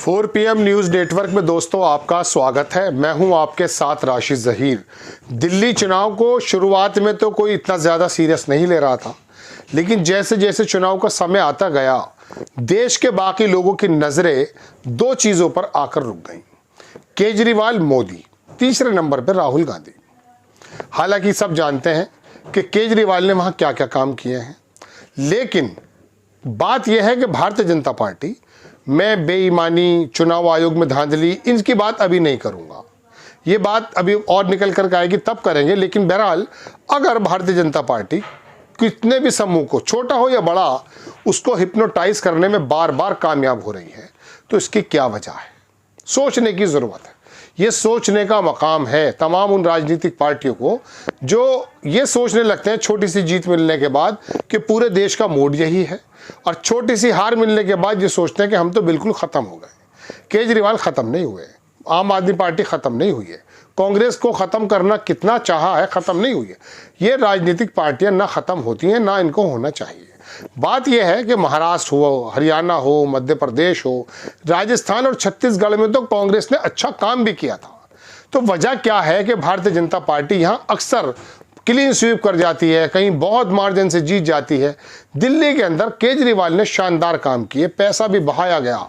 4 PM news network में दोस्तों आपका स्वागत है। मैं हूं आपके साथ राशिद ज़हीर। दिल्ली चुनाव को शुरुआत में तो कोई इतना ज़्यादा सीरियस नहीं ले रहा था, लेकिन जैसे जैसे चुनाव का समय आता गया देश के बाकी लोगों की नज़रें दो चीज़ों पर आकर रुक गईं। केजरीवाल, मोदी, तीसरे नंबर पर राहुल गांधी। हालांकि सब जानते हैं कि केजरीवाल ने वहाँ क्या क्या काम किए हैं, लेकिन बात यह है कि भारतीय जनता पार्टी, मैं बेईमानी, चुनाव आयोग में धांधली, इनकी बात अभी नहीं करूंगा। ये बात अभी और निकल कर आएगी तब करेंगे। लेकिन बहरहाल अगर भारतीय जनता पार्टी कितने भी समूह को, छोटा हो या बड़ा, उसको हिप्नोटाइज करने में बार बार कामयाब हो रही है, तो इसकी क्या वजह है, सोचने की ज़रूरत है। ये सोचने का मकाम है तमाम उन राजनीतिक पार्टियों को जो ये सोचने लगते हैं छोटी सी जीत मिलने के बाद कि पूरे देश का मूड यही है, और छोटी सी हार मिलने के बाद ये सोचते हैं कि हम तो बिल्कुल ख़त्म हो गए। केजरीवाल ख़त्म नहीं हुए, आम आदमी पार्टी ख़त्म नहीं हुई है, कांग्रेस को ख़त्म करना कितना चाहा है, ख़त्म नहीं हुई है। ये राजनीतिक पार्टियां ना ख़त्म होती हैं, ना इनको होना चाहिए। बात यह है कि महाराष्ट्र हो, हरियाणा हो, मध्य प्रदेश हो, राजस्थान और छत्तीसगढ़ में तो कांग्रेस ने अच्छा काम भी किया था। तो वजह क्या है कि भारतीय जनता पार्टी यहाँ अक्सर क्लीन स्वीप कर जाती है, कहीं बहुत मार्जिन से जीत जाती है। दिल्ली के अंदर केजरीवाल ने शानदार काम किए, पैसा भी बहाया गया,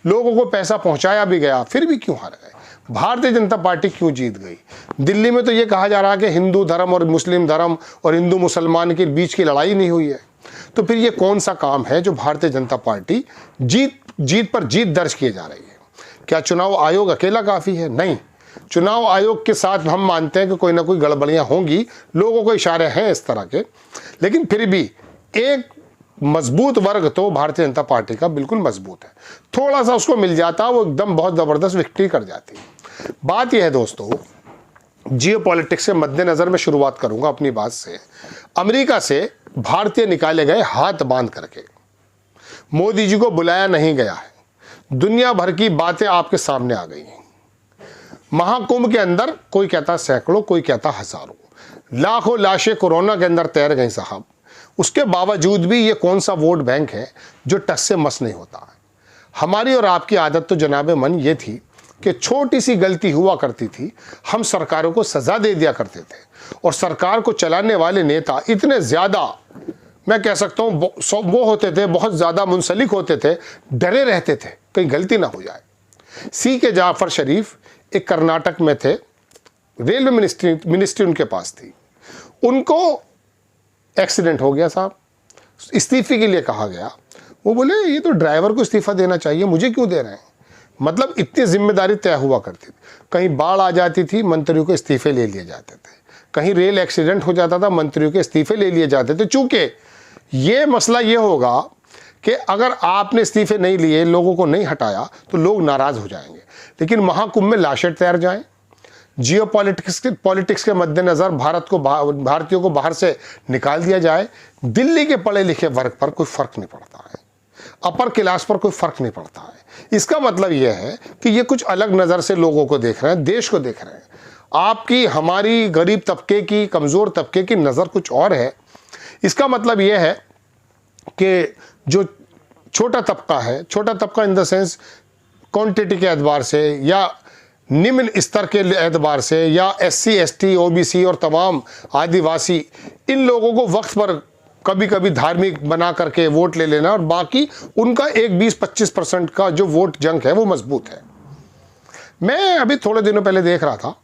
लोगों को पैसा पहुंचाया भी गया, फिर भी क्यों हार गए? भारतीय जनता पार्टी क्यों जीत गई? दिल्ली में तो ये कहा जा रहा है कि हिंदू धर्म और मुस्लिम धर्म और हिंदू मुसलमान के बीच की लड़ाई नहीं हुई है। तो फिर ये कौन सा काम है जो भारतीय जनता पार्टी जीत पर जीत दर्ज किए जा रही है? क्या चुनाव आयोग अकेला काफ़ी है? नहीं, चुनाव आयोग के साथ हम मानते हैं कि कोई ना कोई गड़बड़ियां होंगी, लोगों को इशारे हैं इस तरह के, लेकिन फिर भी एक मजबूत वर्ग तो भारतीय जनता पार्टी का बिल्कुल मजबूत है। थोड़ा सा उसको मिल जाता, वो एकदम बहुत ज़बरदस्त विक्ट्री कर जाती है। बात यह है दोस्तों, जियो पॉलिटिक्स के मद्देनज़र मैं शुरुआत करूंगा अपनी बात से। अमेरिका से भारतीय निकाले गए हाथ बांध करके, मोदी जी को बुलाया नहीं गया है, दुनिया भर की बातें आपके सामने आ गई हैं। महाकुंभ के अंदर कोई कहता सैकड़ों, कोई कहता हजारों, लाखों लाशें कोरोना के अंदर तैर गई साहब। उसके बावजूद भी ये कौन सा वोट बैंक है जो टस से मस नहीं होता है? हमारी और आपकी आदत तो जनाबे मन ये थी कि छोटी सी गलती हुआ करती थी, हम सरकारों को सजा दे दिया करते थे, और सरकार को चलाने वाले नेता इतने ज़्यादा, मैं कह सकता हूँ वो होते थे, बहुत ज़्यादा मुंसलिक होते थे, डरे रहते थे कहीं गलती ना हो जाए। CK जाफर शरीफ एक कर्नाटक में थे, रेलवे मिनिस्ट्री उनके पास थी, उनको एक्सीडेंट हो गया साहब, इस्तीफे के लिए कहा गया। वो बोले ये तो ड्राइवर को इस्तीफा देना चाहिए, मुझे क्यों दे रहे हैं? मतलब इतनी जिम्मेदारी तय हुआ करती थी। कहीं बाढ़ आ जाती थी, मंत्रियों के इस्तीफे ले लिए जाते थे, कहीं रेल एक्सीडेंट हो जाता था, मंत्रियों के इस्तीफे ले लिए जाते थे। चूंकि ये मसला ये होगा कि अगर आपने इस्तीफे नहीं लिए, लोगों को नहीं हटाया, तो लोग नाराज़ हो जाएंगे। लेकिन महाकुंभ में लाशें तैर जाएं, जियो पॉलिटिक्स के मद्देनज़र भारतीयों को बाहर से निकाल दिया जाए, दिल्ली के पढ़े लिखे वर्ग पर कोई फ़र्क नहीं पड़ता है, अपर क्लास पर कोई फ़र्क नहीं पड़ता है। इसका मतलब यह है कि ये कुछ अलग नज़र से लोगों को देख रहे हैं, देश को देख रहे हैं। आपकी, हमारी, गरीब तबके की, कमज़ोर तबके की नज़र कुछ और है। इसका मतलब यह है कि जो छोटा तबका है, छोटा तबका इन द सेंस क्वांटिटी के एतबार से, या निम्न स्तर के एतबार से, या SC ST OBC और तमाम आदिवासी, इन लोगों को वक्त पर कभी कभी धार्मिक बना करके वोट ले लेना, और बाकी उनका एक 20-25% का जो वोट जंक है वो मजबूत है। मैं अभी थोड़े दिनों पहले देख रहा था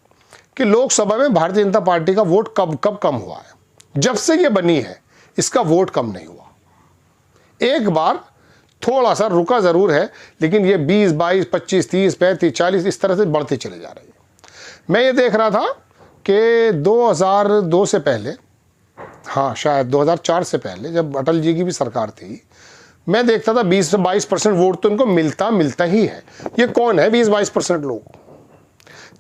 कि लोकसभा में भारतीय जनता पार्टी का वोट कब कम हुआ है। जब से ये बनी है इसका वोट कम नहीं हुआ। एक बार थोड़ा सा रुका ज़रूर है, लेकिन ये 20, 22, 25, 30, 35, 40 इस तरह से बढ़ती चली जा रही है। मैं ये देख रहा था कि 2002 से पहले, हाँ शायद 2004 से पहले, जब अटल जी की भी सरकार थी, मैं देखता था 20 से 22% वोट तो इनको मिलता ही है। ये कौन है 20-22% लोग?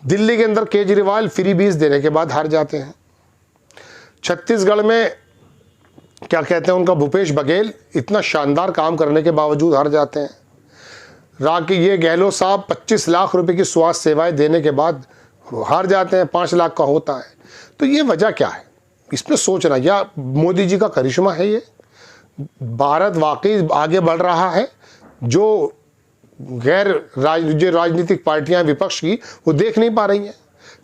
दिल्ली के अंदर केजरीवाल फ्री बीज देने के बाद हार जाते हैं। छत्तीसगढ़ में क्या कहते हैं उनका, भूपेश बघेल, इतना शानदार काम करने के बावजूद हार जाते हैं। ये गहलोत साहब 25 लाख रुपए की स्वास्थ्य सेवाएं देने के बाद हार जाते हैं, 5 लाख का होता है। तो ये वजह क्या है? इसमें सोचना, या मोदी जी का करिश्मा है ये? भारत वाकई आगे बढ़ रहा है, जो जो राजनीतिक पार्टियां विपक्ष की वो देख नहीं पा रही हैं,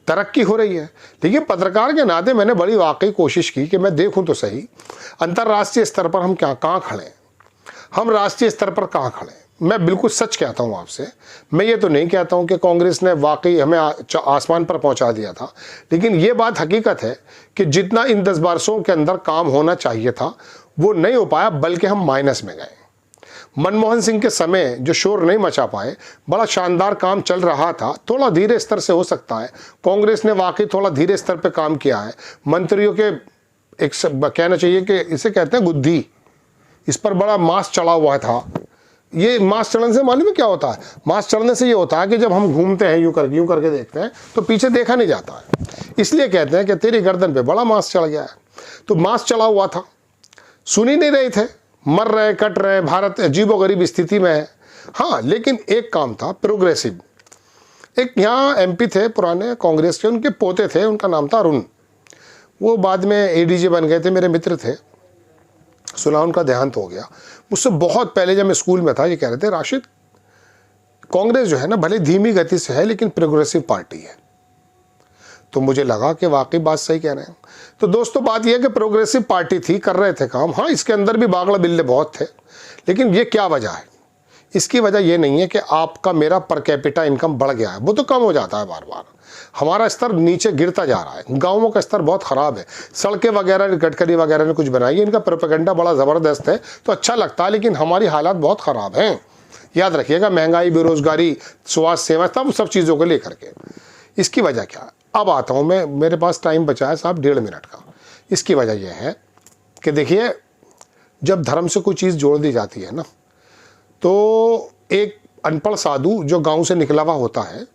तरक्की हो रही है। देखिए, पत्रकार के नाते मैंने बड़ी वाकई कोशिश की कि मैं देखूं तो सही अंतर्राष्ट्रीय स्तर पर हम कहाँ खड़े हैं, हम राष्ट्रीय स्तर पर कहाँ खड़े हैं। मैं बिल्कुल सच कहता हूं आपसे, मैं ये तो नहीं कहता हूं कि कांग्रेस ने वाकई हमें आसमान पर पहुंचा दिया था, लेकिन ये बात हकीकत है कि जितना इन 10 वर्षों के अंदर काम होना चाहिए था वो नहीं हो पाया, बल्कि हम माइनस में गए। मनमोहन सिंह के समय जो शोर नहीं मचा पाए, बड़ा शानदार काम चल रहा था, थोड़ा धीरे स्तर से हो सकता है। कांग्रेस ने वाकई थोड़ा धीरे स्तर पर काम किया है। मंत्रियों के एक कहना चाहिए कि इसे कहते हैं बुद्धि, इस पर बड़ा मास चढ़ा हुआ था। ये मास चढ़ने से मालूम है क्या होता है? मास चढ़ने से ये होता है कि जब हम घूमते हैं यूं करके देखते हैं तो पीछे देखा नहीं जाता है, इसलिए कहते हैं कि तेरी गर्दन पे बड़ा मास चढ़ गया है। तो मास चढ़ा हुआ था, सुन ही नहीं रहे थे, मर रहे कट रहे, भारत अजीबोगरीब स्थिति में है। हाँ, लेकिन एक काम था प्रोग्रेसिव। एक यहाँ एमपी थे पुराने कांग्रेस के, उनके पोते थे, उनका नाम था अरुण। वो बाद में एडीजी बन गए थे, मेरे मित्र थे। सुना उनका देहांत हो गया। मुझसे बहुत पहले जब मैं स्कूल में था, ये कह रहे थे, राशिद, कांग्रेस जो है ना भले धीमी गति से है लेकिन प्रोग्रेसिव पार्टी है। तो मुझे लगा कि वाकई बात सही कह रहे हैं। तो दोस्तों, बात यह है कि प्रोग्रेसिव पार्टी थी, कर रहे थे काम। हाँ, इसके अंदर भी बागड़ा बिल्ले बहुत थे, लेकिन ये क्या वजह है? इसकी वजह यह नहीं है कि आपका मेरा पर कैपिटा इनकम बढ़ गया है, वो तो कम हो जाता है बार बार। हमारा स्तर नीचे गिरता जा रहा है, गांवों का स्तर बहुत ख़राब है। सड़कें वगैरह गडकरी वगैरह ने कुछ बनाई है, इनका प्रोपेगेंडा बड़ा ज़बरदस्त है तो अच्छा लगता है, लेकिन हमारी हालात बहुत ख़राब हैं। याद रखिएगा, महंगाई, बेरोज़गारी, स्वास्थ्य सेवा, सब चीज़ों को लेकर के। इसकी वजह क्या है? अब आता हूँ मैं, मेरे पास टाइम बचा है साहब 1.5 मिनट का। इसकी वजह यह है कि देखिए, जब धर्म से कोई चीज़ जोड़ दी जाती है ना, तो एक अनपढ़ साधु जो गांव से निकला हुआ होता है,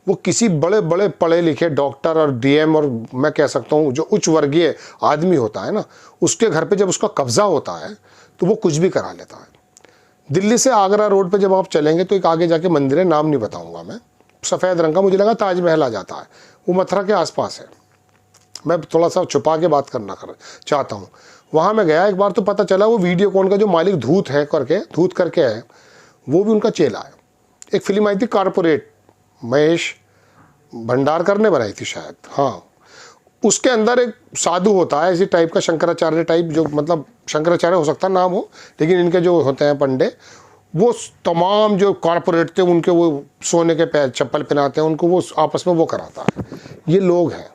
वो किसी बड़े बड़े पढ़े लिखे डॉक्टर और डीएम और मैं कह सकता हूँ जो उच्च वर्गीय आदमी होता है ना, उसके घर पे जब उसका कब्जा होता है तो वो कुछ भी करा लेता है। दिल्ली से आगरा रोड पे जब आप चलेंगे तो एक आगे जाके मंदिर है, नाम नहीं बताऊँगा मैं, सफ़ेद रंग का, मुझे लगा ताजमहल आ जाता है, वो मथुरा के आसपास है। मैं थोड़ा सा छुपा के बात चाहता हूँ। वहाँ मैं गया एक बार, तो पता चला वो वीडियोकॉन का जो मालिक धूत करके है, वो भी उनका चेला है। एक फिल्म आई थी कारपोरेट, महेश भंडारकर ने बनाई थी शायद, हाँ, उसके अंदर एक साधु होता है इसी टाइप का, शंकराचार्य टाइप, जो मतलब शंकराचार्य हो सकता नाम हो, लेकिन इनके जो होते हैं पंडे, वो तमाम जो कारपोरेट थे उनके वो सोने के पैर चप्पल पहनाते हैं उनको, वो आपस में वो कराता है। ये लोग हैं।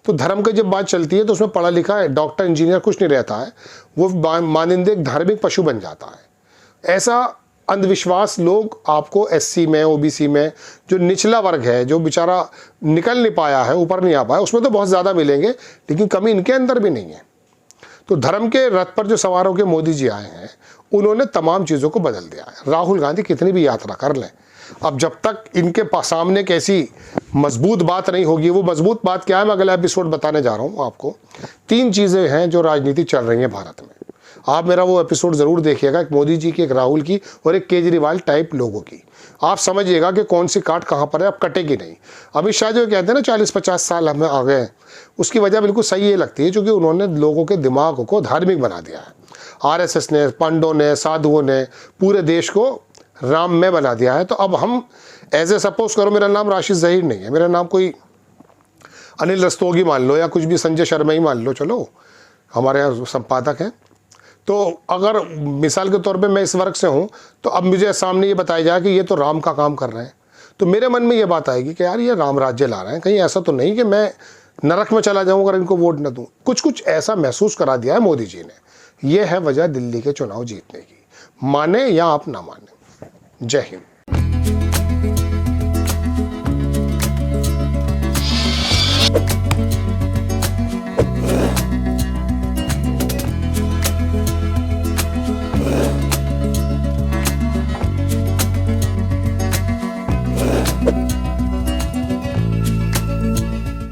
तो धर्म की जब बात चलती है तो उसमें पढ़ा लिखा है डॉक्टर इंजीनियर कुछ नहीं रहता है, वो मानिंदे एक धार्मिक पशु बन जाता है। ऐसा अंधविश्वास लोग आपको एससी में, ओबीसी में, जो निचला वर्ग है, जो बेचारा निकल नहीं पाया है, ऊपर नहीं आ पाया, उसमें तो बहुत ज़्यादा मिलेंगे, लेकिन कमी इनके अंदर भी नहीं है। तो धर्म के रथ पर जो सवार होकर मोदी जी आए हैं, उन्होंने तमाम चीज़ों को बदल दिया है। राहुल गांधी कितनी भी यात्रा कर लें, अब जब तक इनके सामने कैसी मजबूत बात नहीं होगी, वो मजबूत बात क्या है मैं अगला एपिसोड बताने जा रहा हूँ आपको। 3 चीज़ें हैं जो राजनीति चल रही है भारत में, आप मेरा वो एपिसोड ज़रूर देखिएगा, एक मोदी जी की, एक राहुल की और एक केजरीवाल टाइप लोगों की। आप समझिएगा कि कौन सी काट कहाँ पर है, आप कटेगी नहीं। अमित शाह जो कहते हैं ना 40-50 साल हमें आ गए, उसकी वजह बिल्कुल सही ये लगती है, क्योंकि उन्होंने लोगों के दिमाग को धार्मिक बना दिया है। आरएसएस ने, पंडों ने, साधुओं ने पूरे देश को राममय बना दिया है। तो अब हम ऐसे सपोज करो, मेरा नाम राशिद ज़हीर नहीं है, मेरा नाम कोई अनिल रस्तोगी मान लो, या कुछ भी संजय शर्मा ही मान लो, चलो हमारे यहाँ संपादक हैं। तो अगर मिसाल के तौर पे मैं इस वर्ग से हूँ, तो अब मुझे सामने ये बताया जाए कि ये तो राम का काम कर रहे हैं, तो मेरे मन में ये बात आएगी कि यार ये राम राज्य ला रहे हैं, कहीं ऐसा तो नहीं कि मैं नरक में चला जाऊँ अगर इनको वोट न दूँ। कुछ ऐसा महसूस करा दिया है मोदी जी ने। ये है वजह दिल्ली के चुनाव जीतने की, माने या आप ना माने। जय हिंद।